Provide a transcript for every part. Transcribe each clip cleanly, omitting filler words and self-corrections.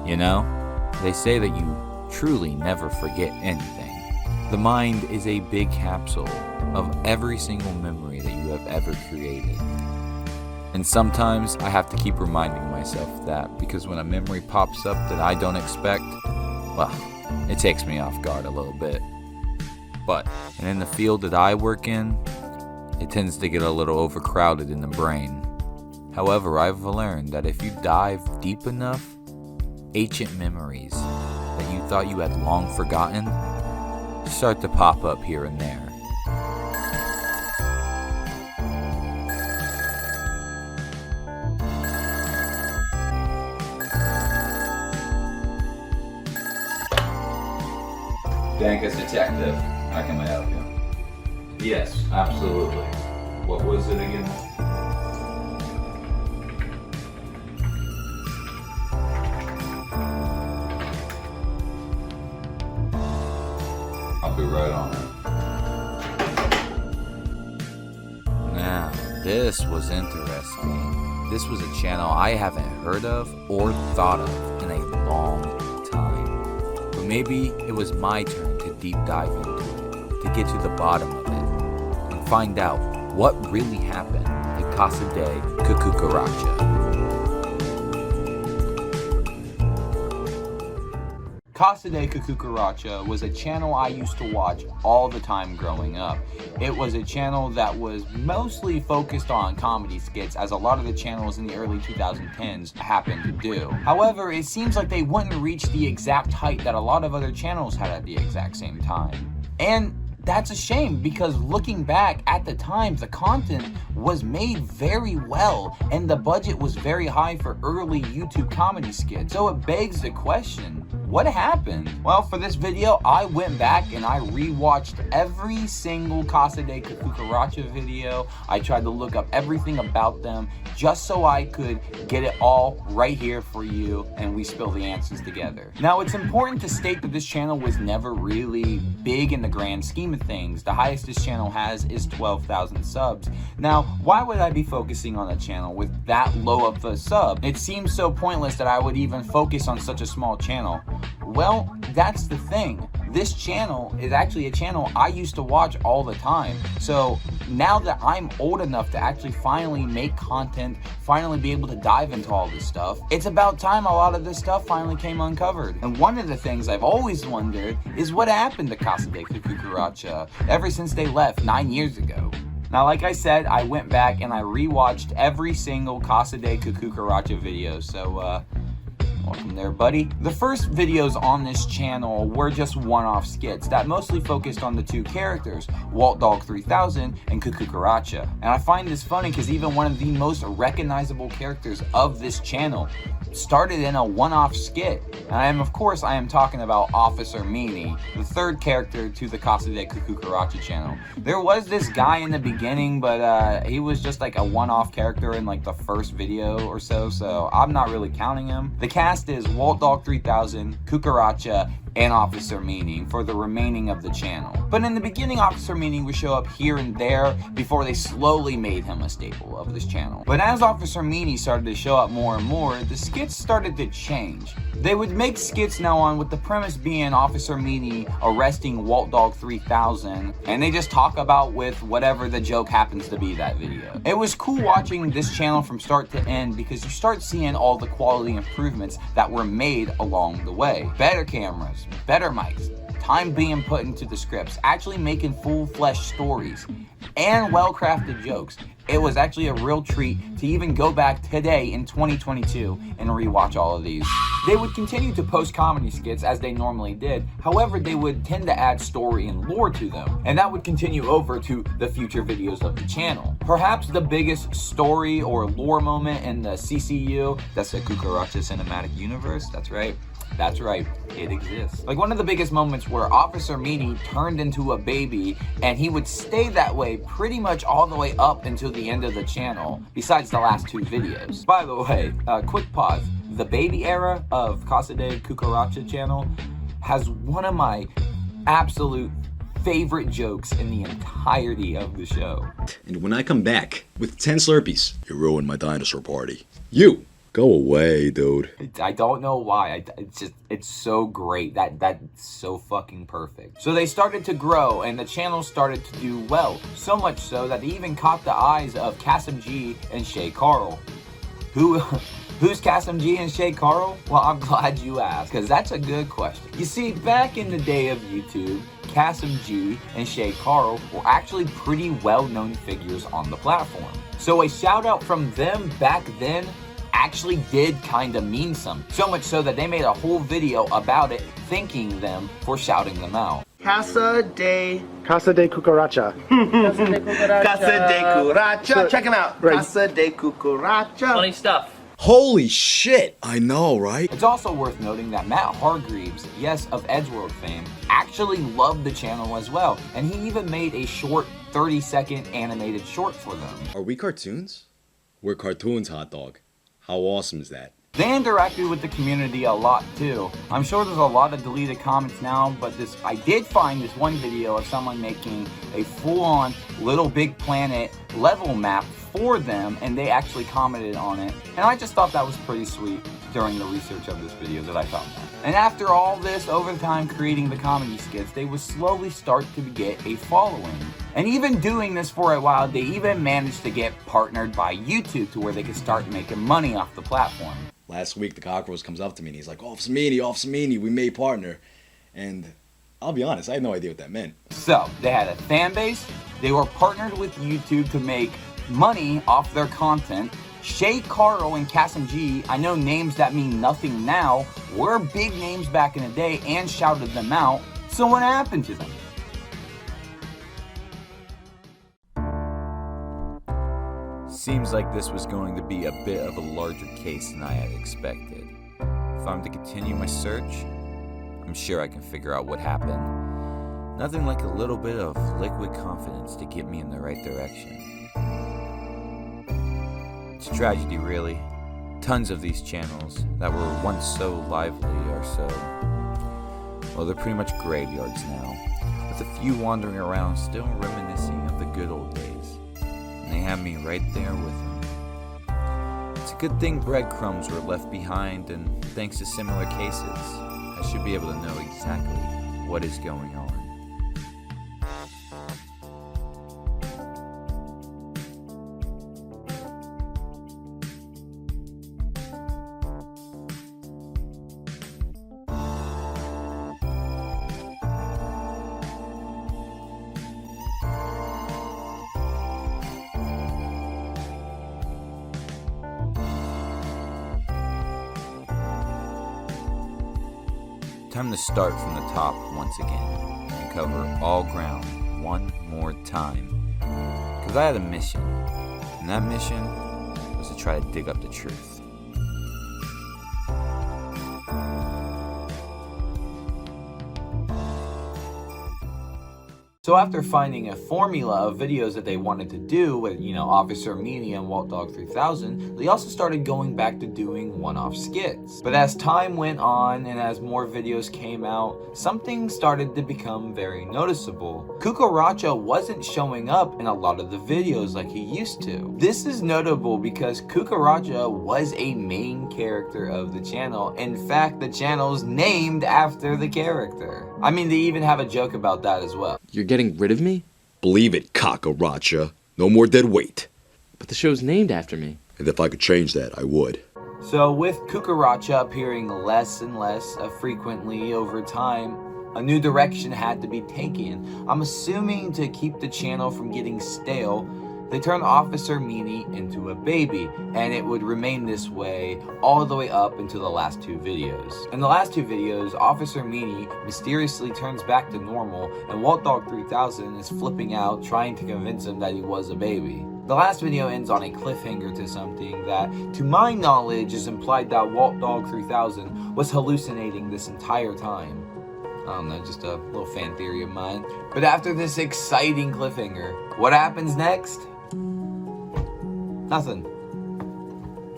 You know, they say that you truly never forget anything. The mind is a big capsule of every single memory that you have ever created. And sometimes I have to keep reminding myself of that, because when a memory pops up that I don't expect, well, it takes me off guard a little bit. And in the field that I work in, it tends to get a little overcrowded in the brain. However, I've learned that if you dive deep enough, ancient memories that you thought you had long forgotten start to pop up here and there. Dankers detective, how can I help you? Yes, absolutely. What was it again? I'll be right on it. Now, this was interesting. This was a channel I haven't heard of or thought of in a long time. But maybe it was my turn to deep dive into it, to get to the bottom of it, and find out what really happened at CasaDeCucaracha. CasaDeCucaracha was a channel I used to watch all the time growing up. It was a channel that was mostly focused on comedy skits, as a lot of the channels in the early 2010s happened to do. However, it seems like they wouldn't reach the exact height that a lot of other channels had at the exact same time. And that's a shame, because looking back at the time, the content was made very well and the budget was very high for early YouTube comedy skits. So it begs the question, what happened? Well, for this video, I went back and I rewatched every single CasaDeCucaracha video. I tried to look up everything about them just so I could get it all right here for you, and we spill the answers together. Now, it's important to state that this channel was never really big in the grand scheme of things. The highest this channel has is 12,000 subs. Now, why would I be focusing on a channel with that low of a sub? It seems so pointless that I would even focus on such a small channel. Well, that's the thing. This channel is actually a channel I used to watch all the time. So now that I'm old enough to actually finally make content, finally be able to dive into all this stuff, it's about time a lot of this stuff finally came uncovered. And one of the things I've always wondered is what happened to CasaDeCucaracha ever since they left 9 years ago. Now, like I said, I went back and I rewatched every single CasaDeCucaracha video, so welcome there, buddy. The first videos on this channel were just one-off skits that mostly focused on the two characters, Walt Dog 3000 and Cucaracha. And I find this funny because even one of the most recognizable characters of this channel started in a one-off skit. And of course I am talking about Officer Meanie, the third character to the CasaDeCucaracha channel. There was this guy in the beginning, but he was just like a one-off character in like the first video or so I'm not really counting him. The cast is Walt Dog 3000, Cucaracha, and Officer Meanie for the remaining of the channel. But in the beginning, Officer Meanie would show up here and there before they slowly made him a staple of this channel. But as Officer Meanie started to show up more and more, the skits started to change. They would make skits now on with the premise being Officer Meanie arresting Walt Dog 3000, and they just talk about with whatever the joke happens to be that video. It was cool watching this channel from start to end because you start seeing all the quality improvements that were made along the way. Better cameras, better mics, time being put into the scripts, actually making full-fledged stories, and well-crafted jokes. It was actually a real treat to even go back today in 2022 and rewatch all of these. They would continue to post comedy skits as they normally did, however they would tend to add story and lore to them, and that would continue over to the future videos of the channel. Perhaps the biggest story or lore moment in the CCU, that's the Cucaracha Cinematic Universe, that's right, it exists. Like one of the biggest moments where Officer Meanie turned into a baby, and he would stay that way pretty much all the way up until the end of the channel, besides the last two videos. By the way, quick pause. The baby era of CasaDeCucaracha channel has one of my absolute favorite jokes in the entirety of the show. And when I come back with 10 Slurpees, you ruined my dinosaur party. You Go away, dude. I don't know why. It's so great. That's so fucking perfect. So they started to grow, and the channel started to do well. So much so that they even caught the eyes of CasaDeCucaracha and Shay Carl. Who's CasaDeCucaracha and Shay Carl? Well, I'm glad you asked, because that's a good question. You see, back in the day of YouTube, CasaDeCucaracha and Shay Carl were actually pretty well-known figures on the platform. So a shout out from them back then actually did kind of mean something. So much so that they made a whole video about it, thanking them for shouting them out. CasaDeCucaracha. CasaDeCucaracha. CasaDeCucaracha. Check him out. Right. CasaDeCucaracha. Funny stuff. Holy shit! I know, right? It's also worth noting that Matt Hargreaves, yes, of Edgeworld fame, actually loved the channel as well, and he even made a short 30-second animated short for them. Are we cartoons? We're cartoons, hot dog. How awesome is that? They interacted with the community a lot too. I'm sure there's a lot of deleted comments now, but I did find this one video of someone making a full-on Little Big Planet level map for them, and they actually commented on it. And I just thought that was pretty sweet during the research of this video that I found that. And after all this, over time creating the comedy skits, they would slowly start to get a following. And even doing this for a while, they even managed to get partnered by YouTube to where they could start making money off the platform. Last week, the cockroach comes up to me and he's like, Officer Meany, we may partner. And I'll be honest, I had no idea what that meant. So, they had a fan base, they were partnered with YouTube to make money off their content. Shay Carl and CasaDeCucaracha, I know names that mean nothing now, were big names back in the day and shouted them out. So what happened to them? Seems like this was going to be a bit of a larger case than I had expected. If I'm to continue my search, I'm sure I can figure out what happened. Nothing like a little bit of liquid confidence to get me in the right direction. It's a tragedy, really. Tons of these channels that were once so lively are so... well, they're pretty much graveyards now, with a few wandering around still reminiscing of the good old days. And they have me right there with them. It's a good thing breadcrumbs were left behind, and thanks to similar cases, I should be able to know exactly what is going on. Time to start from the top once again and cover all ground one more time. Because I had a mission, and that mission was to try to dig up the truth. So after finding a formula of videos that they wanted to do with, Officer Meany and Walt Dog 3000, they also started going back to doing one-off skits. But as time went on and as more videos came out, something started to become very noticeable. Cucaracha wasn't showing up in a lot of the videos like he used to. This is notable because Cucaracha was a main character of the channel. In fact, the channel's named after the character. I mean, they even have a joke about that as well. You're getting rid of me? Believe it, cockaracha. No more dead weight. But the show's named after me. And if I could change that, I would. So with Cucaracha appearing less and less frequently over time, a new direction had to be taken. I'm assuming to keep the channel from getting stale, they turned Officer Meany into a baby, and it would remain this way all the way up into the last two videos. In the last two videos, Officer Meany mysteriously turns back to normal, and Walt Dog 3000 is flipping out, trying to convince him that he was a baby. The last video ends on a cliffhanger to something that, to my knowledge, is implied that Walt Dog 3000 was hallucinating this entire time. I don't know, just a little fan theory of mine. But after this exciting cliffhanger, what happens next? Nothing.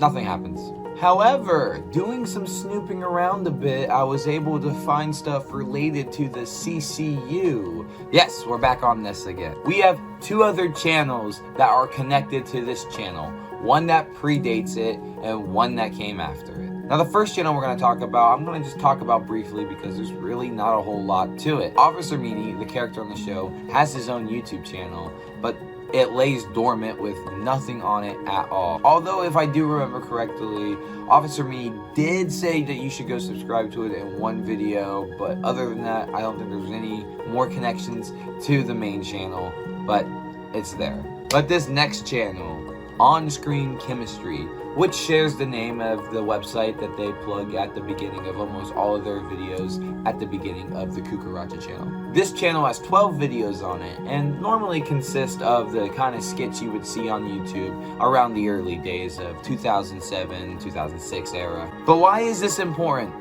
Nothing happens. However, doing some snooping around a bit, I was able to find stuff related to the CCU. Yes, we're back on this again. We have two other channels that are connected to this channel. one that predates it, and one that came after it. Now, the first channel we're going to talk about, I'm going to just talk about briefly because there's really not a whole lot to it. Officer Meany, the character on the show, has his own YouTube channel, but it lays dormant with nothing on it at all. Although, if I do remember correctly, Officer Meany did say that you should go subscribe to it in one video, but other than that, I don't think there's any more connections to the main channel, but it's there. But this next channel, On Screen Chemistry, which shares the name of the website that they plug at the beginning of almost all of their videos at the beginning of the Cucaracha channel. This channel has 12 videos on it and normally consists of the kind of skits you would see on YouTube around the early days of 2007, 2006 era. But why is this important?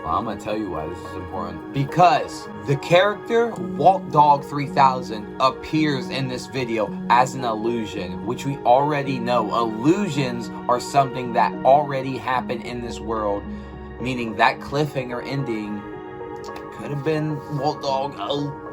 Well, I'm going to tell you why this is important. Because the character Walt Dog 3000 appears in this video as an illusion, which we already know. Illusions are something that already happened in this world, meaning that cliffhanger ending could have been Walt Dog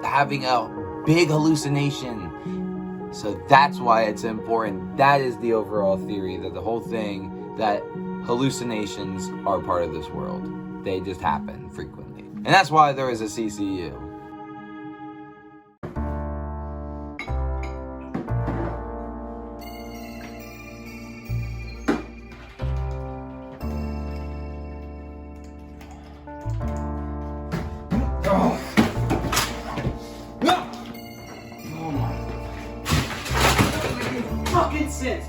having a big hallucination. So that's why it's important. That is the overall theory, that the whole thing, that hallucinations are part of this world. They just happen frequently. And that's why there is a CCU. Oh my. Fucking sense.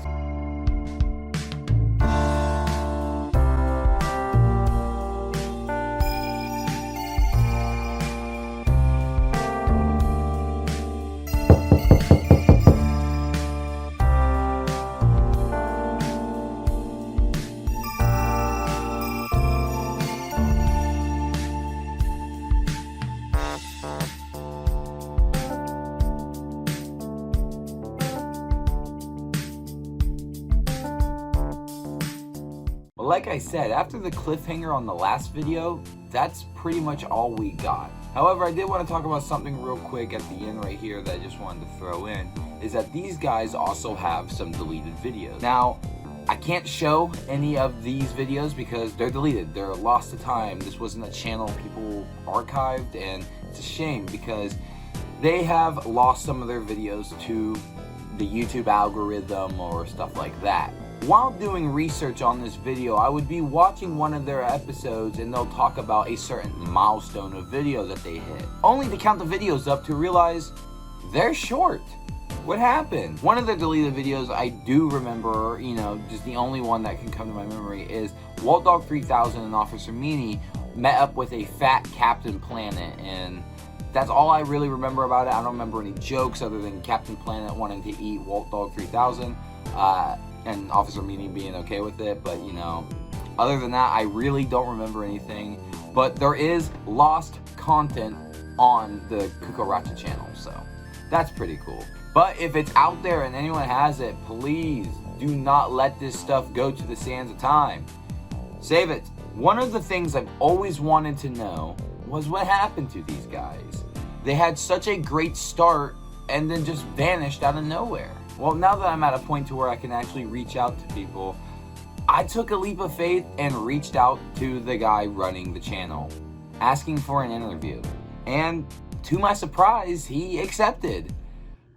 Like I said, after the cliffhanger on the last video, that's pretty much all we got. However, I did want to talk about something real quick at the end right here that I just wanted to throw in, is that these guys also have some deleted videos. Now, I can't show any of these videos because they're deleted. They're lost to time. This wasn't a channel people archived, and it's a shame because they have lost some of their videos to the YouTube algorithm or stuff like that. While doing research on this video, I would be watching one of their episodes and they'll talk about a certain milestone of video that they hit, only to count the videos up to realize they're short. What happened? One of the deleted videos I do remember, just the only one that can come to my memory, is Walt Dog 3000 and Officer Meany met up with a fat Captain Planet, and that's all I really remember about it. I don't remember any jokes other than Captain Planet wanting to eat Walt Dog 3000. And Officer Meany being okay with it, but other than that, I really don't remember anything. But there is lost content on the Cucaracha channel, so that's pretty cool. But if it's out there and anyone has it, please do not let this stuff go to the sands of time. Save it. One of the things I've always wanted to know was what happened to these guys. They had such a great start and then just vanished out of nowhere. Well, now that I'm at a point to where I can actually reach out to people, I took a leap of faith and reached out to the guy running the channel, asking for an interview. And to my surprise, he accepted.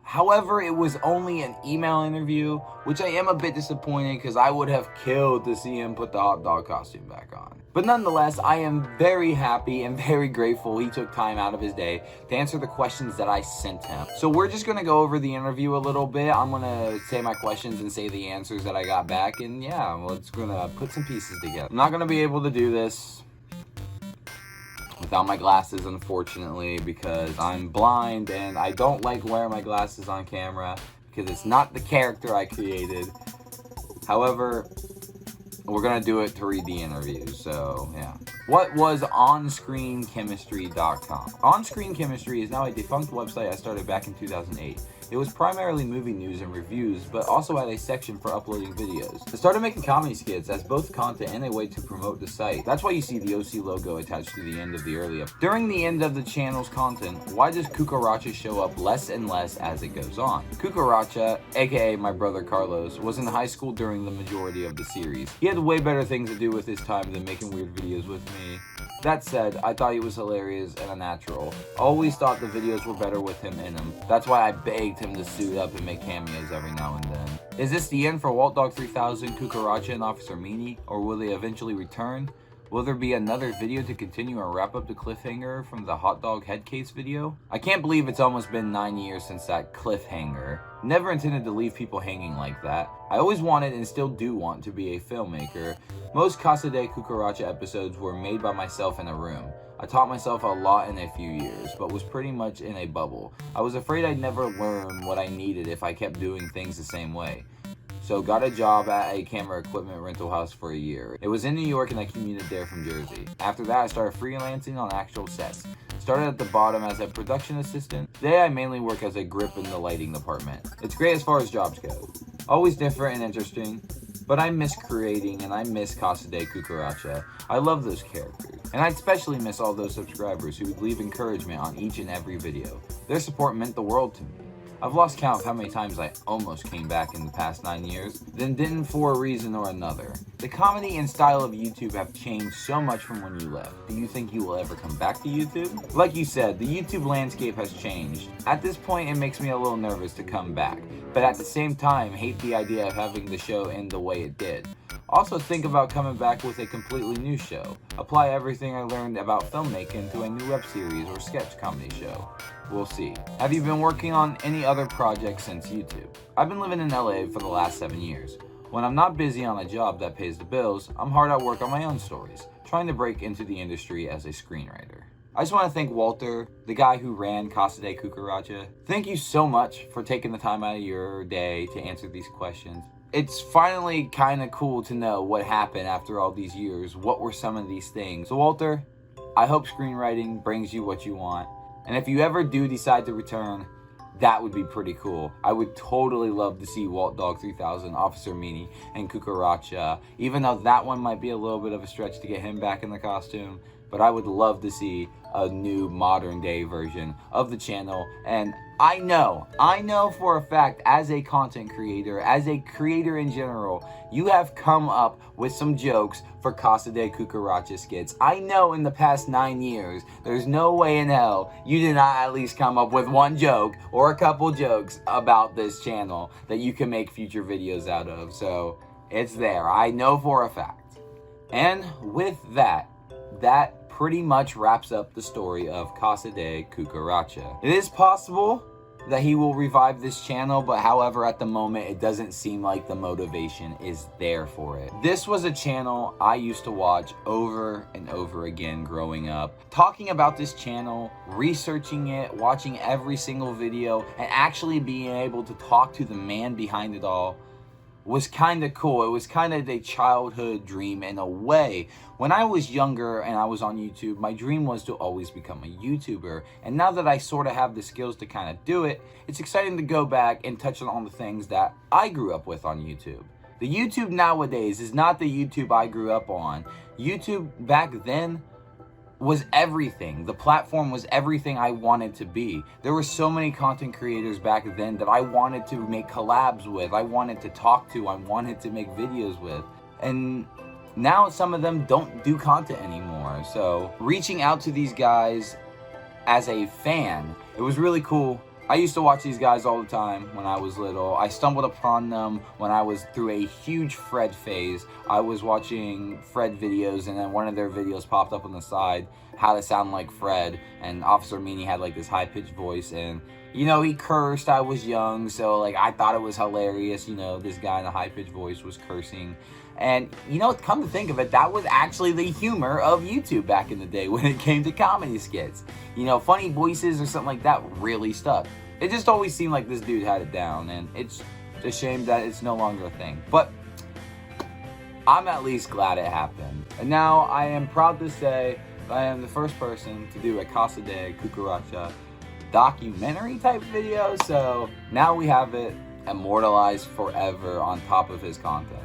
However, it was only an email interview, which I am a bit disappointed because I would have killed to see him put the hot dog costume back on. But nonetheless, I am very happy and very grateful he took time out of his day to answer the questions that I sent him. So we're just going to go over the interview a little bit. I'm going to say my questions and say the answers that I got back. And yeah, let's going to put some pieces together. I'm not going to be able to do this without my glasses, unfortunately, because I'm blind and I don't like wearing my glasses on camera because it's not the character I created. However, we're gonna do it to read the interviews, so yeah. What was OnScreenChemistry.com? On-Screen Chemistry is now a defunct website I started back in 2008. It was primarily movie news and reviews, but also had a section for uploading videos. I started making comedy skits as both content and a way to promote the site. That's why you see the OC logo attached to the end of the early episode. During the end of the channel's content, why does Cucaracha show up less and less as it goes on? Cucaracha, aka my brother Carlos, was in high school during the majority of the series. He had way better things to do with his time than making weird videos with me. That said, I thought he was hilarious and a natural. Always thought the videos were better with him in them. That's why I begged him to suit up and make cameos every now and then. Is this the end for Walt Dog 3000, Cucaracha, and Officer Meany, or will they eventually return? Will there be another video to continue and wrap up the cliffhanger from the hot dog head case video? I can't believe it's almost been 9 years since that cliffhanger. Never intended to leave people hanging like that. I always wanted and still do want to be a filmmaker. Most CasaDeCucaracha episodes were made by myself in a room. I taught myself a lot in a few years, but was pretty much in a bubble. I was afraid I'd never learn what I needed if I kept doing things the same way. So got a job at a camera equipment rental house for a year. It was in New York and I commuted there from Jersey. After that, I started freelancing on actual sets. Started at the bottom as a production assistant. Today I mainly work as a grip in the lighting department. It's great as far as jobs go. Always different and interesting, but I miss creating and I miss CasaDeCucaracha. I love those characters. And I especially miss all those subscribers who would leave encouragement on each and every video. Their support meant the world to me. I've lost count of how many times I almost came back in the past 9 years, then didn't for a reason or another. The comedy and style of YouTube have changed so much from when you left. Do you think you will ever come back to YouTube? Like you said, the YouTube landscape has changed. At this point, it makes me a little nervous to come back, but at the same time, hate the idea of having the show end the way it did. Also think about coming back with a completely new show. Apply everything I learned about filmmaking to a new web series or sketch comedy show. We'll see. Have you been working on any other projects since YouTube? I've been living in LA for the last 7 years. When I'm not busy on a job that pays the bills, I'm hard at work on my own stories, trying to break into the industry as a screenwriter. I just want to thank Walter, the guy who ran CasaDeCucaracha. Thank you so much for taking the time out of your day to answer these questions. It's finally kind of cool to know what happened after all these years. What were some of these things? So Walter, I hope screenwriting brings you what you want. And if you ever do decide to return, that would be pretty cool. I would totally love to see Walt Dog 3000, Officer Meany, and Cucaracha, even though that one might be a little bit of a stretch to get him back in the costume. But I would love to see a new modern day version of the channel. And I know for a fact, as a content creator, as a creator in general, you have come up with some jokes for CasaDeCucaracha skits. I know in the past 9 years, there's no way in hell you did not at least come up with one joke or a couple jokes about this channel that you can make future videos out of. So it's there. I know for a fact. And with that pretty much wraps up the story of CasaDeCucaracha. It is possible that he will revive this channel, but however, at the moment, it doesn't seem like the motivation is there for it. This was a channel I used to watch over and over again growing up. Talking about this channel, researching it, watching every single video, and actually being able to talk to the man behind it all was kind of cool. It was kind of a childhood dream in a way. When I was younger and I was on YouTube, my dream was to always become a YouTuber. And now that I sort of have the skills to kind of do it, it's exciting to go back and touch on the things that I grew up with on YouTube. The YouTube nowadays is not the YouTube I grew up on. YouTube back then was everything. The platform was everything I wanted to be. There were so many content creators back then that I wanted to make collabs with, I wanted to talk to, I wanted to make videos with. And now some of them don't do content anymore. So reaching out to these guys as a fan, it was really cool. I used to watch these guys all the time when I was little. I stumbled upon them when I was through a huge Fred phase. I was watching Fred videos and then one of their videos popped up on the side, how to sound like Fred, and Officer Meany had like this high-pitched voice, and you know, he cursed. I was young, so like I thought it was hilarious, you know, this guy in a high-pitched voice was cursing. And you know, come to think of it, that was actually the humor of YouTube back in the day when it came to comedy skits. You know, funny voices or something like that really stuck. It just always seemed like this dude had it down, and it's a shame that it's no longer a thing. But I'm at least glad it happened. And now I am proud to say that I am the first person to do a CasaDeCucaracha documentary type video, so now we have it immortalized forever on top of his content.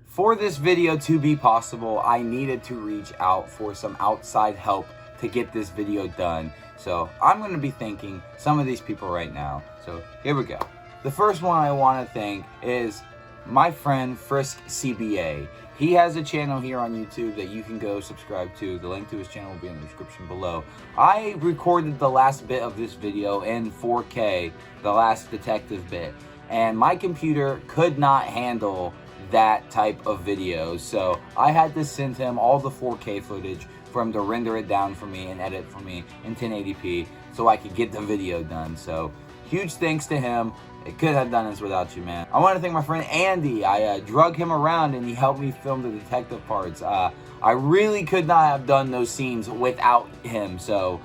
For this video to be possible, I needed to reach out for some outside help to get this video done. So I'm going to be thanking some of these people right now. So here we go. The first one I want to thank is my friend Frisk CBA. He has a channel here on YouTube that you can go subscribe to. The link to his channel will be in the description below. I recorded the last bit of this video in 4K, the last detective bit, and my computer could not handle that type of video, so I had to send him all the 4K footage for him to render it down for me and edit for me in 1080p so I could get the video done. So huge thanks to him. I couldn't have done this without you, man. I want to thank my friend Andy. I drug him around and he helped me film the detective parts. I really could not have done those scenes without him, so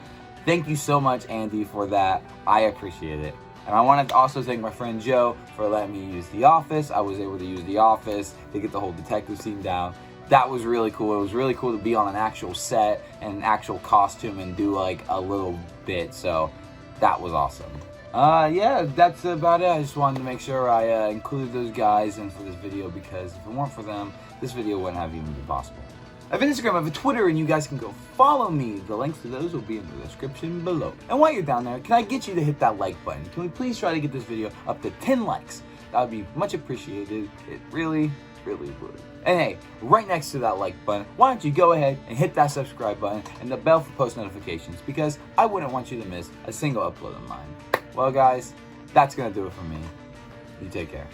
thank you so much, Andy, for that. I appreciate it. And I want to also thank my friend Joe for letting me use the office. I was able to use the office to get the whole detective scene down. That was really cool. It was really cool to be on an actual set and an actual costume and do like a little bit. So that was awesome. Yeah, that's about it. I just wanted to make sure I included those guys in for this video, because if it weren't for them, this video wouldn't have even been possible. I have an Instagram, I have a Twitter, and you guys can go follow me. The links to those will be in the description below. And while you're down there, can I get you to hit that like button? Can we please try to get this video up to 10 likes? That would be much appreciated. It really, really would. And hey, right next to that like button, why don't you go ahead and hit that subscribe button and the bell for post notifications, because I wouldn't want you to miss a single upload of mine. Well guys, that's going to do it for me. You take care.